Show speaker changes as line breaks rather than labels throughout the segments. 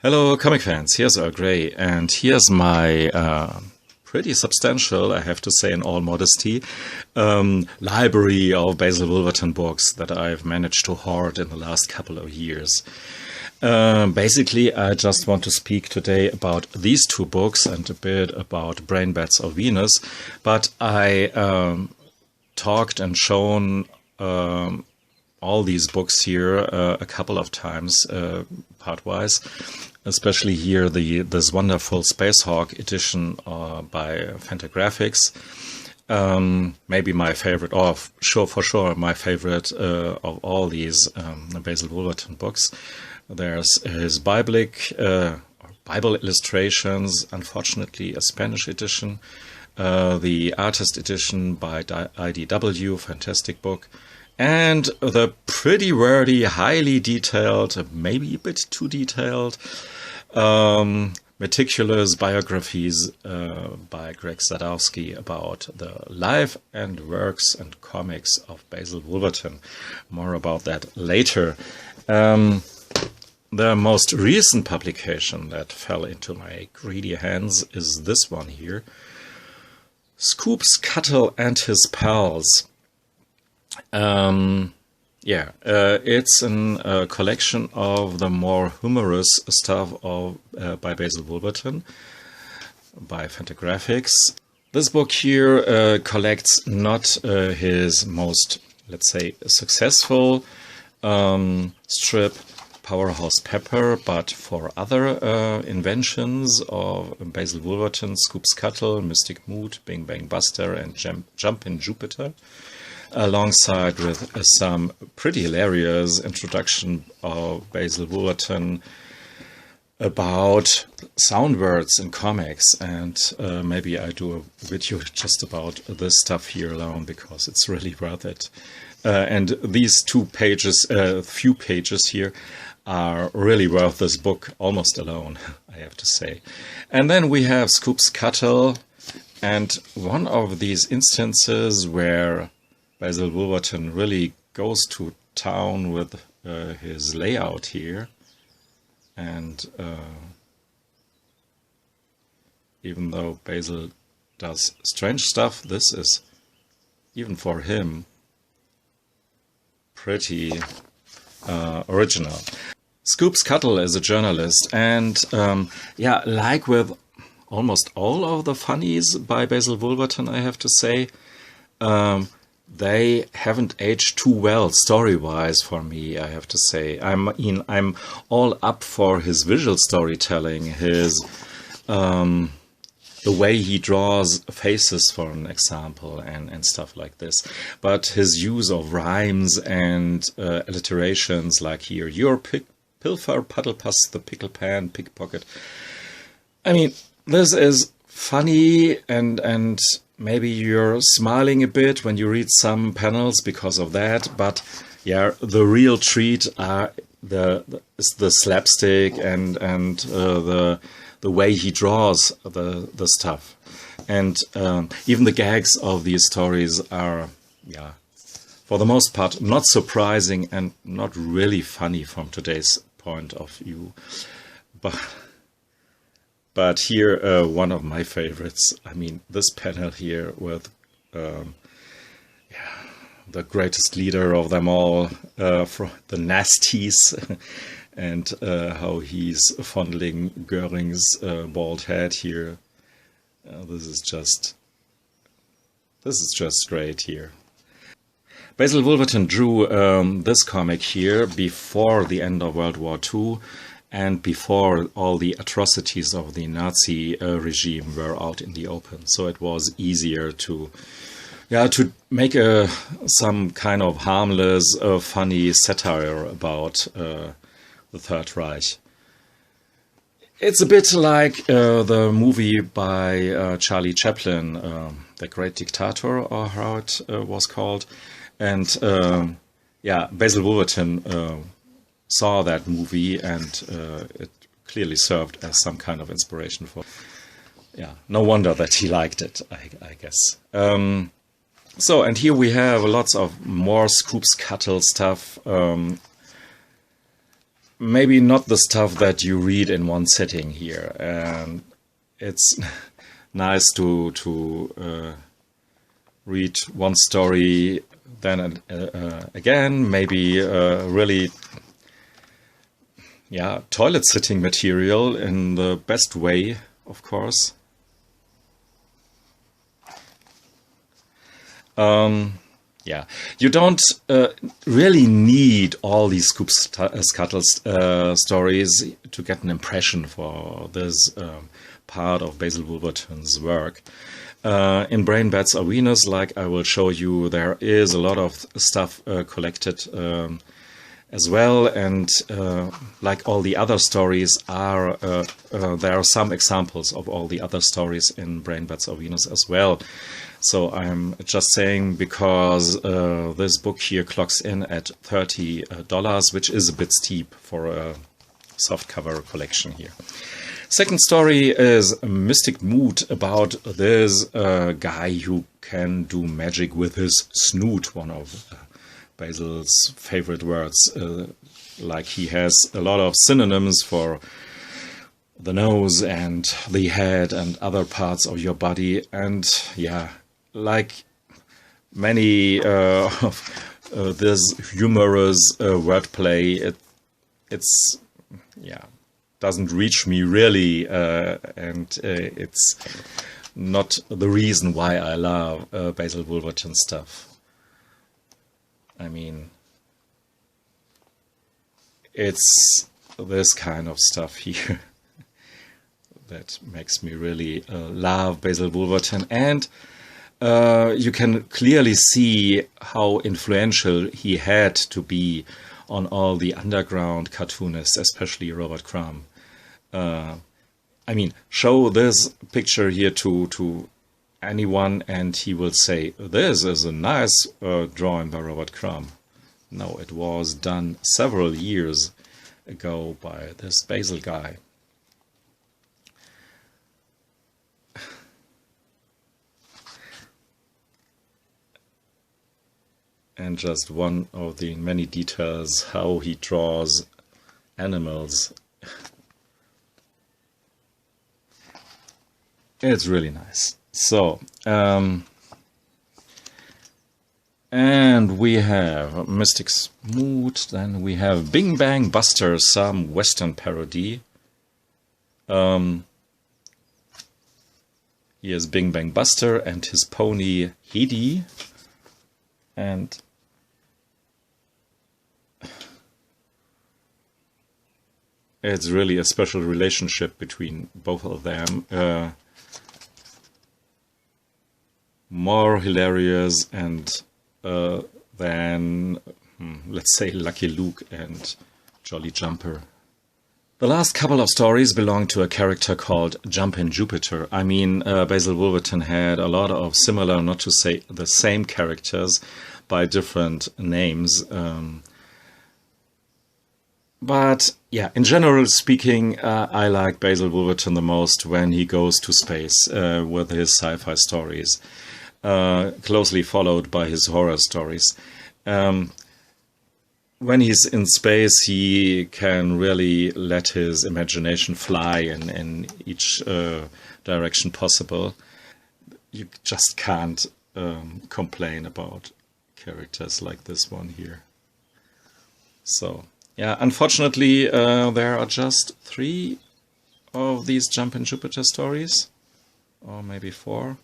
Hello, comic fans. Here's Earl Grey, and here's my pretty substantial, I have to say in all modesty, library of Basil Wolverton books that I've managed to hoard in the last couple of years. Basically, I just want to speak today about these two books and a bit about Brain Bats of Venus, but I talked and shown all these books here a couple of times part-wise, especially here this wonderful Space Hawk edition by Fantagraphics. Maybe my favorite, or for sure my favorite of all these Basil Wolverton books. There's his Bible illustrations, unfortunately a Spanish edition, the artist edition by IDW, fantastic book, and the pretty wordy, highly detailed, maybe a bit too detailed, meticulous biographies by Greg Sadowski about the life and works and comics of Basil Wolverton. More about that later. The most recent publication that fell into my greedy hands is this one here, Cuddle and His Pals. It's a collection of the more humorous stuff by Basil Wolverton, by Fantagraphics. This book here collects not his most, let's say, successful strip, Powerhouse Pepper, but for other inventions of Basil Wolverton, Scuttle, Mystic Mood, Bing Bang Buster, and Jumpin' Jupiter, alongside with some pretty hilarious introduction of Basil Wolverton about sound words in comics, and maybe I do a video just about this stuff here alone because it's really worth it. And these few pages here are really worth this book almost alone, I have to say. And then we have Cuddle, and one of these instances where Basil Wolverton really goes to town with his layout here, and even though Basil does strange stuff, this is, even for him, pretty original. Cuddle is a journalist, and like with almost all of the funnies by Basil Wolverton, I have to say, they haven't aged too well story-wise for me, I have to say. I'm all up for his visual storytelling, his the way he draws faces, for an example, and stuff like this. But his use of rhymes and alliterations, like here, your pilfer, puddle puss, the pickle pan, pickpocket. I mean, this is funny, and maybe you're smiling a bit when you read some panels because of that, but yeah, the real treat are the slapstick and the way he draws the stuff, and even the gags of these stories are, for the most part, not surprising and not really funny from today's point of view, but here, one of my favorites, I mean, this panel here with the greatest leader of them all, from the Nasties, and how he's fondling Göring's bald head here. This is just great here. Basil Wolverton drew this comic here before the end of World War II, and before all the atrocities of the Nazi regime were out in the open. So it was easier to make some kind of harmless, funny satire about the Third Reich. It's a bit like the movie by Charlie Chaplin, The Great Dictator, or how it was called. And Basil Wolverton saw that movie, and it clearly served as some kind of inspiration for. No wonder that he liked it, I guess. So, and here we have lots of more Cuddle stuff. maybe not the stuff that you read in one sitting here. And it's nice to read one story, then again, maybe really, yeah, toilet sitting material in the best way, of course. Yeah, you don't really need all these scuttle stories to get an impression for this part of Basil Wolverton's work. In Brain Bats or Venus, like I will show you, there is a lot of stuff collected as well, and like all the other stories are, there are some examples of all the other stories in Brain Bats or Venus as well. So I'm just saying because this book here clocks in at $30, which is a bit steep for a softcover collection here. Second story is Mystic Mood, about this guy who can do magic with his snoot, one of Basil's favorite words. Like he has a lot of synonyms for the nose and the head and other parts of your body. And yeah, like many of this humorous wordplay, it's, yeah, doesn't reach me really, and it's not the reason why I love Basil Wolverton stuff. I mean, it's this kind of stuff here that makes me really love Basil Wolverton, and you can clearly see how influential he had to be on all the underground cartoonists, especially Robert Crumb. I mean, show this picture here to anyone and he will say, this is a nice drawing by Robert Crumb. No, it was done several years ago by this Basil guy. And just one of the many details how he draws animals. It's really nice. So, and we have Mystic's Mood, then we have Bing Bang Buster, some Western parody. Here's Bing Bang Buster and his pony Hedy. And it's really a special relationship between both of them. More hilarious and than, let's say, Lucky Luke and Jolly Jumper. The last couple of stories belong to a character called Jumpin' Jupiter. I mean, Basil Wolverton had a lot of similar, not to say the same characters, by different names. But yeah, in general speaking, I like Basil Wolverton the most when he goes to space with his sci-fi stories, closely followed by his horror stories. When he's in space, he can really let his imagination fly in each direction possible. You just can't complain about characters like this one here. So, yeah, unfortunately, there are just 3 of these Jumpin' Jupiter stories, or maybe 4.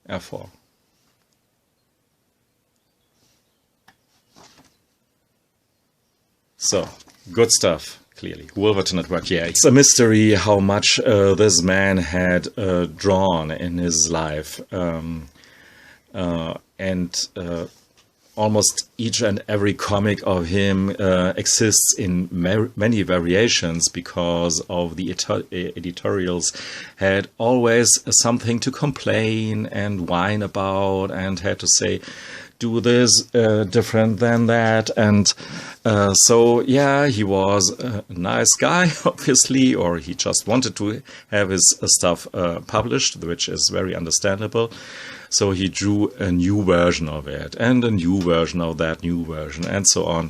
Yeah, 4. So, good stuff, clearly. Wolverton at work, yeah. It's a mystery how much this man had drawn in his life. Almost each and every comic of him exists in many variations because of the editorials had always something to complain and whine about and had to say, do this different than that. And so, yeah, he was a nice guy, obviously, or he just wanted to have his stuff published, which is very understandable. So he drew a new version of it, and a new version of that new version, and so on.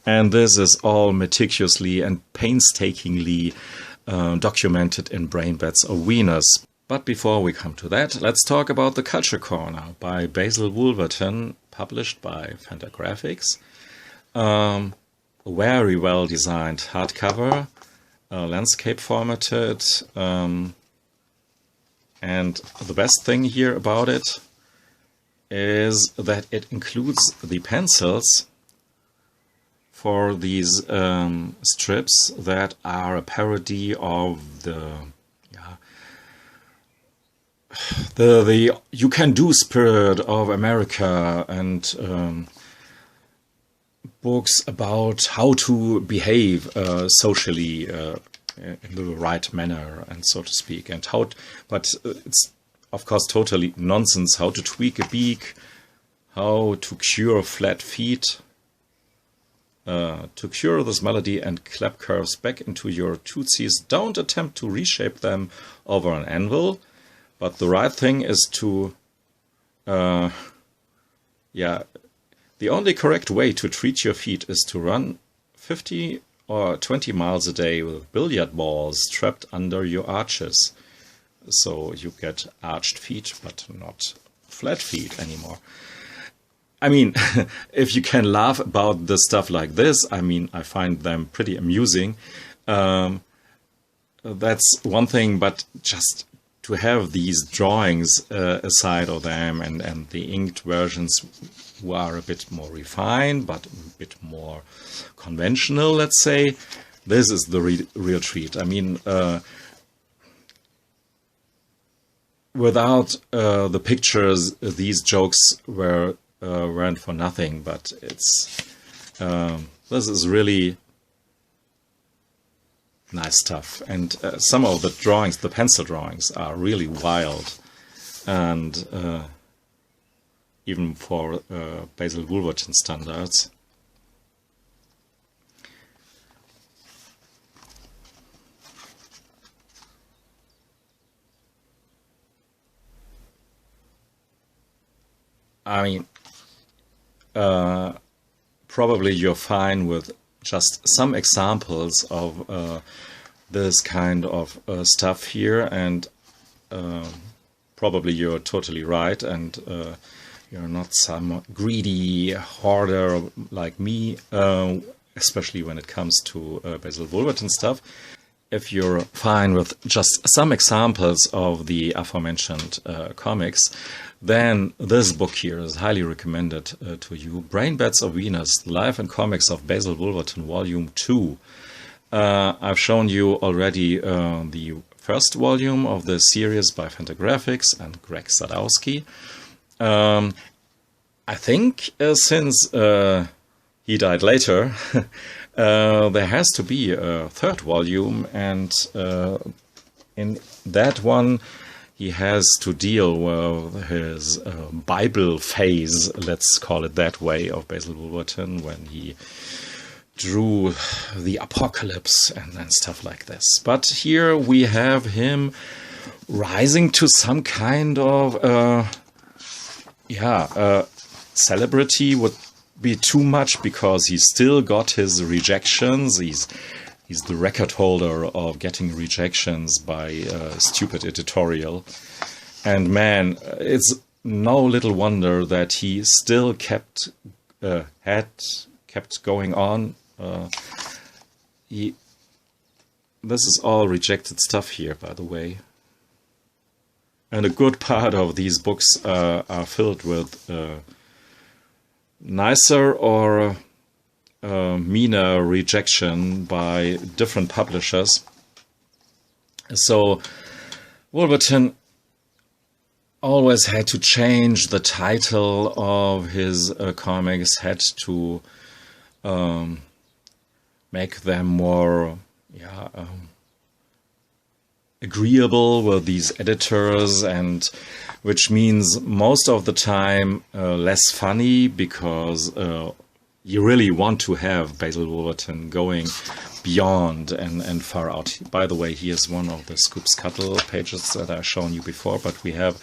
And this is all meticulously and painstakingly documented in Brain Bats of Venus. But before we come to that, let's talk about The Culture Corner by Basil Wolverton, published by Fantagraphics. Very well designed hardcover, landscape formatted, and the best thing here about it is that it includes the pencils for these strips that are a parody of the you can do spirit of America, and books about how to behave socially in the right manner, and so to speak, and but it's of course totally nonsense. How to tweak a beak, how to cure flat feet, to cure this melody and clap curves back into your tootsies. Don't attempt to reshape them over an anvil, but the right thing is to the only correct way to treat your feet is to run 50 or 20 miles a day with billiard balls trapped under your arches. So you get arched feet, but not flat feet anymore. I mean, if you can laugh about the stuff like this, I mean, I find them pretty amusing. That's one thing, but just to have these drawings aside of them, and the inked versions who are a bit more refined, but a bit more conventional, let's say, this is the real treat. I mean, without the pictures, these jokes weren't for nothing, but it's this is really nice stuff. And some of the drawings, the pencil drawings, are really wild, and even for Basil Wolverton standards. I mean, probably you're fine with just some examples of this kind of stuff here, and probably you're totally right, and you're not some greedy hoarder like me, especially when it comes to Basil Wolverton stuff. If you're fine with just some examples of the aforementioned comics, then this book here is highly recommended to you. Brain Bats of Venus, Life and Comics of Basil Wolverton, Volume 2. I've shown you already the first volume of the series by Fantagraphics and Greg Sadowski. I think since he died later, there has to be a third volume, and in that one he has to deal with his Bible phase, let's call it that way, of Basil Wolverton, when he drew the apocalypse and stuff like this. But here we have him rising to some kind of celebrity would be too much, because he's still got his rejections. He's the record holder of getting rejections by stupid editorial. And man, it's no little wonder that he still kept going on. This is all rejected stuff here, by the way. And a good part of these books are filled with nicer or meaner rejection by different publishers. So Wolverton always had to change the title of his comics, had to make them more agreeable with these editors, and which means most of the time less funny, because you really want to have Basil Wolverton going beyond and far out. By the way, here's one of the Scuttle pages that I've shown you before, but we have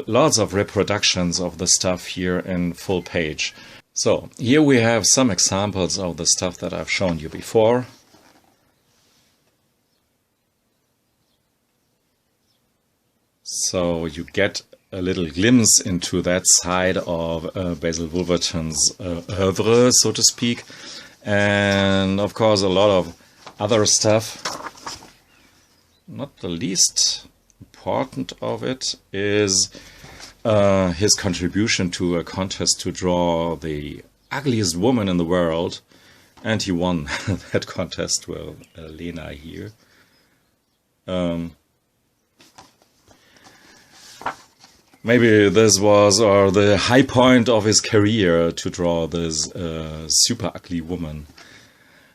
lots of reproductions of the stuff here in full page. So here we have some examples of the stuff that I've shown you before. So you get a little glimpse into that side of Basil Wolverton's oeuvre, so to speak. And of course a lot of other stuff. Not the least important of it is his contribution to a contest to draw the ugliest woman in the world. And he won that contest with Lena here. Maybe this was the high point of his career to draw this super ugly woman.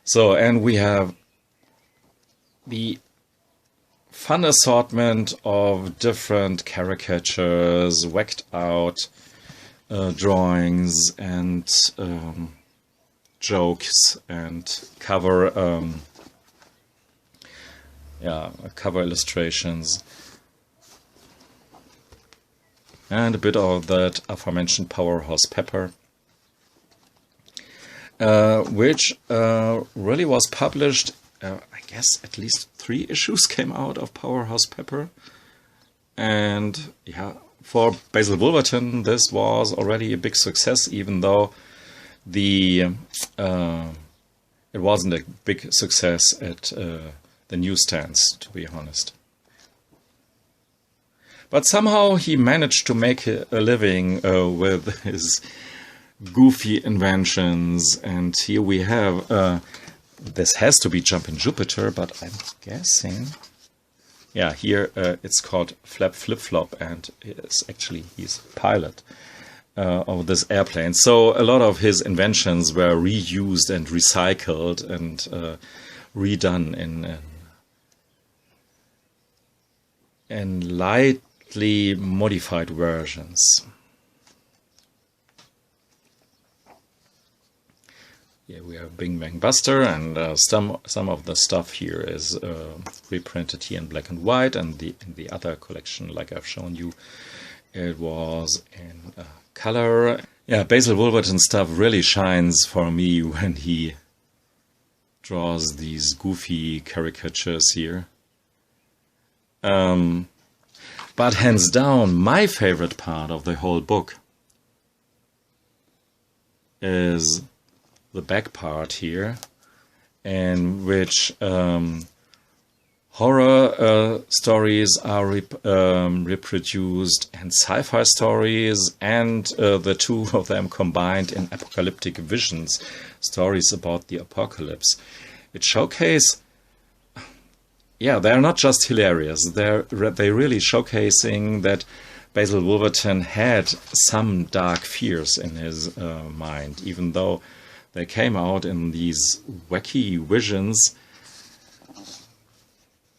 So, and we have the fun assortment of different caricatures, whacked out drawings and jokes and cover illustrations. And a bit of that aforementioned Powerhouse Pepper, which really was published, I guess at least 3 issues came out of Powerhouse Pepper. And yeah, for Basil Wolverton, this was already a big success, even though it wasn't a big success at the newsstands, to be honest. But somehow he managed to make a living with his goofy inventions. And here we have, this has to be Jumpin' Jupiter, but I'm guessing, yeah, here it's called Flap Flip Flop, and he's pilot of this airplane. So a lot of his inventions were reused and recycled and redone in lightly modified versions. Here we have Bing Bang Buster, and some of the stuff here is reprinted here in black and white, and in the other collection, like I've shown you, it was in color. Yeah, Basil Wolverton stuff really shines for me when he draws these goofy caricatures here. But hands down, my favorite part of the whole book is the back part here, in which horror stories are reproduced, and sci-fi stories, and the two of them combined in apocalyptic visions, stories about the apocalypse. It showcases, yeah, they're not just hilarious, they're really showcasing that Basil Wolverton had some dark fears in his mind, even though they came out in these wacky visions.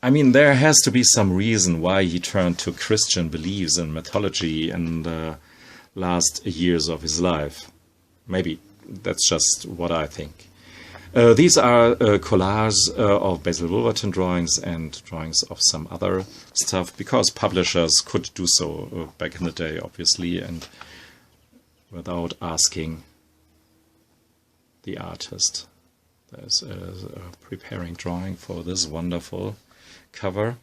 I mean, there has to be some reason why he turned to Christian beliefs and mythology in the last years of his life. Maybe that's just what I think. These are collages of Basil Wolverton drawings and drawings of some other stuff, because publishers could do so back in the day, obviously, and without asking the artist. There's a preparing drawing for this wonderful cover.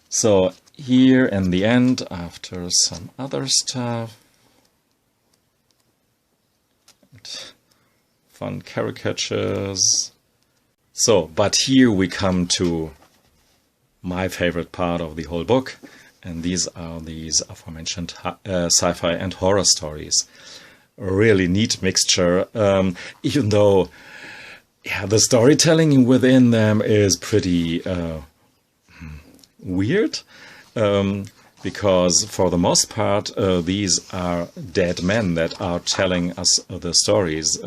So here in the end, after some other stuff, and fun caricatures. So, but here we come to my favorite part of the whole book, and these are these aforementioned sci-fi and horror stories. A really neat mixture, even though, yeah, the storytelling within them is pretty weird, because for the most part these are dead men that are telling us the stories.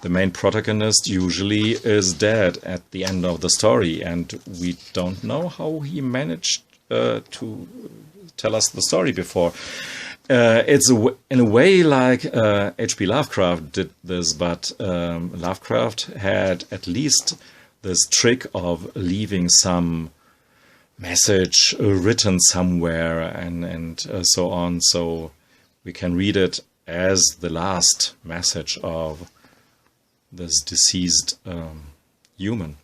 The main protagonist usually is dead at the end of the story, and we don't know how he managed to tell us the story before. It's in a way like H.P. Lovecraft did this, but Lovecraft had at least this trick of leaving some message written somewhere and so on. So we can read it as the last message of this deceased human.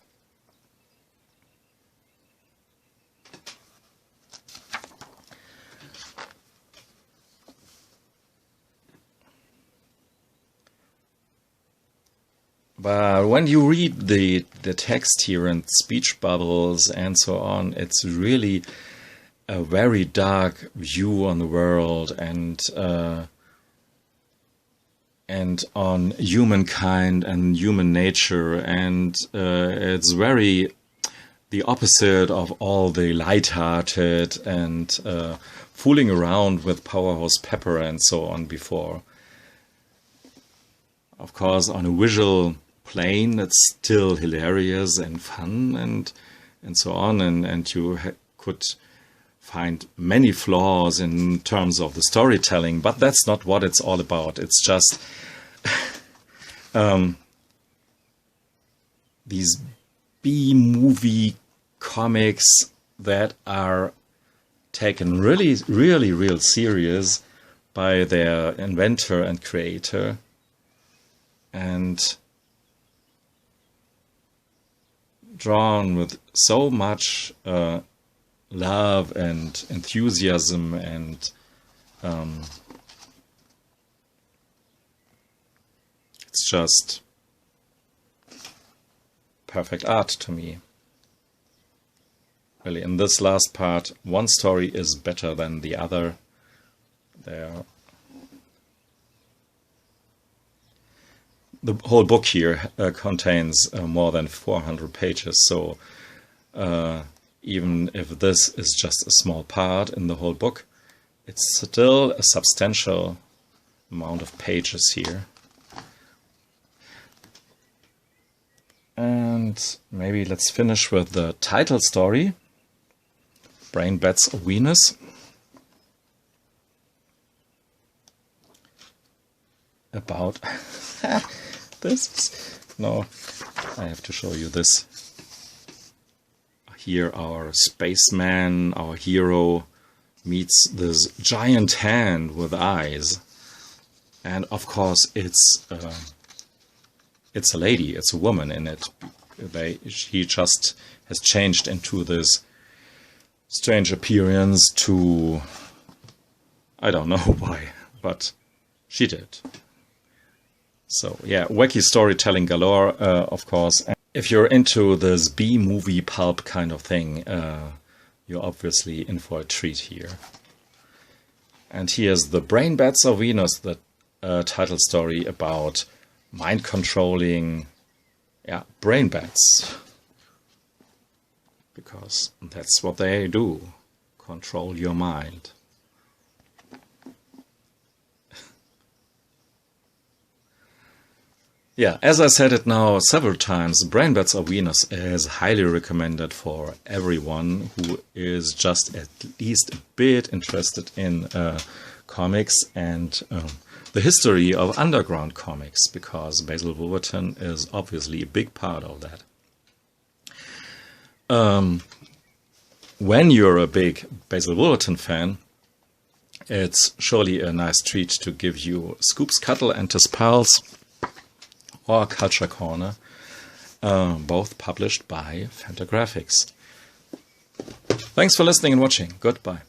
But when you read the text here and speech bubbles and so on, it's really a very dark view on the world and on humankind and human nature, and it's very the opposite of all the light-hearted and fooling around with Powerhouse Pepper and so on before. Of course, on a visual plane, it's still hilarious and fun and so on, and you could find many flaws in terms of the storytelling, but that's not what it's all about. It's just these B-movie comics that are taken really, really, real serious by their inventor and creator, and drawn with so much love and enthusiasm, and it's just perfect art to me. Really, in this last part, one story is better than the other. The whole book here contains more than 400 pages, so even if this is just a small part in the whole book, it's still a substantial amount of pages here. And maybe let's finish with the title story, Brain Bats of Venus. About this. No, I have to show you this. Here our spaceman, our hero, meets this giant hand with eyes. And of course it's a lady, it's a woman in it. She just has changed into this strange appearance to... I don't know why, but she did. So yeah, wacky storytelling galore, of course. And if you're into this B-movie pulp kind of thing, you're obviously in for a treat here. And here's the Brain Bats of Venus, the title story about mind-controlling brain bats. Because that's what they do, control your mind. Yeah, as I said it now several times, Brain Bats of Venus is highly recommended for everyone who is just at least a bit interested in comics and the history of underground comics, because Basil Wolverton is obviously a big part of that. When you're a big Basil Wolverton fan, it's surely a nice treat to give you Scoop's Cuddle and his pals, or Culture Corner, both published by Fantagraphics. Thanks for listening and watching. Goodbye.